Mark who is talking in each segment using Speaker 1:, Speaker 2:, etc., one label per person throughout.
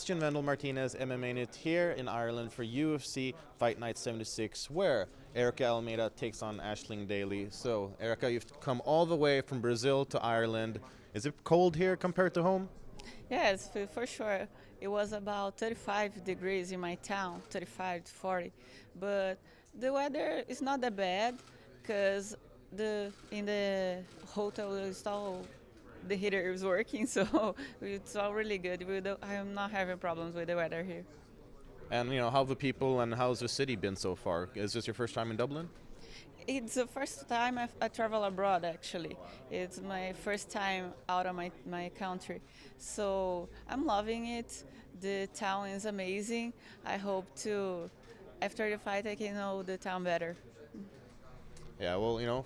Speaker 1: Christian Wendell Martinez, MMAnytt here in Ireland for UFC Fight Night 76, where Ericka Almeida takes on Aisling Daly. So, Ericka, you've come all the way from Brazil to Ireland. Is it cold here compared to home?
Speaker 2: Yes, for sure. It was about 35 degrees in my town, 35 to 40. But the weather is not that bad because in the hotel the heater is working, so it's all really good. I am not having problems with the weather here.
Speaker 1: And, how have the people and how's the city been so far? Is this your first time in Dublin?
Speaker 2: It's the first time I travel abroad, actually. It's my first time out of my country. So I'm loving it. The town is amazing. I hope after the fight, I can know the town better.
Speaker 1: Yeah, well, your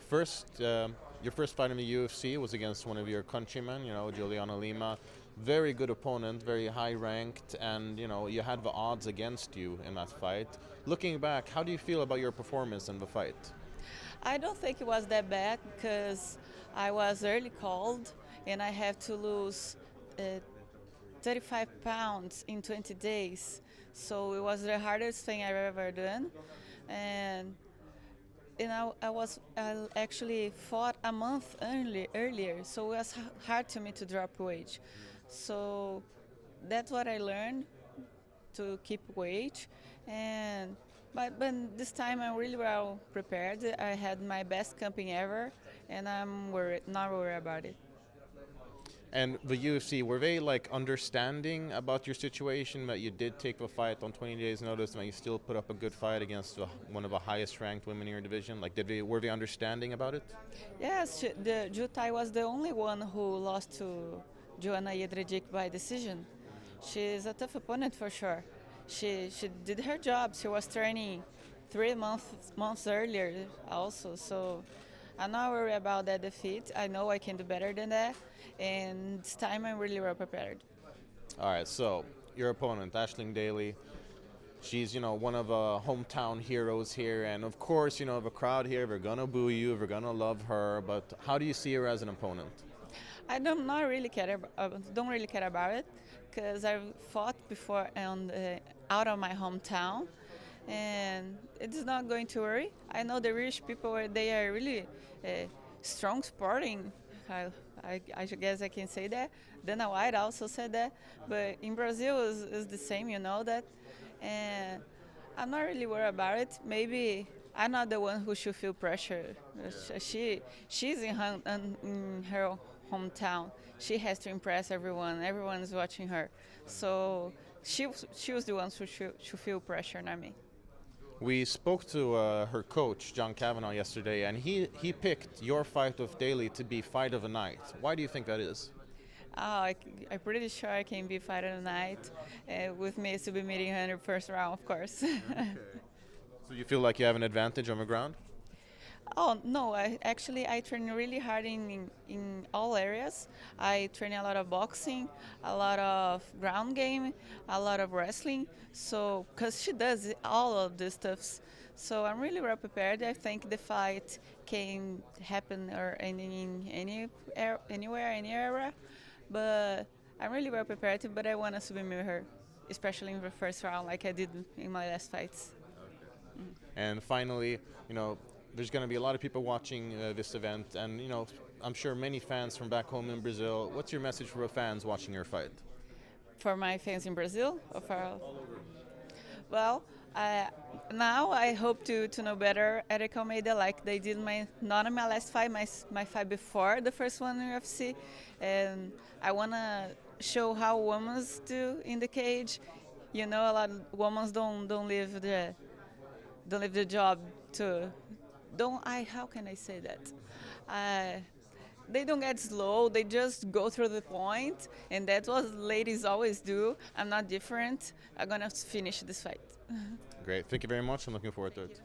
Speaker 1: first fight in the UFC was against one of your countrymen, Joanna Lima. Very good opponent, very high ranked, and, you had the odds against you in that fight. Looking back, how do you feel about your performance in the fight?
Speaker 2: I don't think it was that bad because I was early called and I have to lose 35 pounds in 20 days. So it was the hardest thing I've ever done. And I actually fought a month earlier, so it was hard to me to drop weight. So that's what I learned, to keep weight. But this time I'm really well prepared. I had my best camping ever, and I'm not worried about it.
Speaker 1: And the UFC, were they understanding about your situation, that you did take the fight on 20 days notice and that you still put up a good fight against one of the highest ranked women in your division? Were they understanding about it?
Speaker 2: Yes, the Jutai was the only one who lost to Joanna Jedrzejczyk by decision. She's a tough opponent for sure. She did her job. She was training 3 months earlier also, so I'm not worried about that defeat. I know I can do better than that, and this time I'm really well prepared.
Speaker 1: All right, so your opponent, Aisling Daly, she's, one of the hometown heroes here, and of course, the crowd here, they're gonna boo you, they're gonna love her, but how do you see her as an opponent?
Speaker 2: I don't not really care. Don't really care about it because I've fought before out of my hometown, and it's not going to worry. I know the Irish people they are really strong sporting. I guess I can say that. Dana White also said that, but in Brazil is the same. You know that, and I'm not really worried about it. Maybe I'm not the one who should feel pressure. She's in her hometown. She has to impress everyone. Everyone is watching her. So she was the one who should feel pressure, not me.
Speaker 1: We spoke to her coach, John Kavanagh, yesterday, and he picked your fight with Daly to be fight of the night. Why do you think that is?
Speaker 2: I'm pretty sure I can be fight of the night. With me, to be meeting her in the first round, of course.
Speaker 1: Okay. So you feel like you have an advantage on the ground?
Speaker 2: Oh no! I train really hard in all areas. I train a lot of boxing, a lot of ground game, a lot of wrestling. So, because she does all of these stuffs, so I'm really well prepared. I think the fight can happen anywhere, any era. But I'm really well prepared. But I want to submit her, especially in the first round, like I did in my last fights.
Speaker 1: Okay. And finally, there's going to be a lot of people watching this event, and I'm sure many fans from back home in Brazil. What's your message for the fans watching your fight?
Speaker 2: For my fans in Brazil, or for
Speaker 1: all over.
Speaker 2: well, now I hope to know better Ericka Almeida, like they did not in my last fight, my fight before the first one in UFC, and I wanna show how women do in the cage. A lot of women don't leave the job to. How can I say that? They don't get slow, they just go through the point, and that's what ladies always do. I'm not different. I'm gonna finish this fight.
Speaker 1: Great, thank you very much. I'm looking forward to it.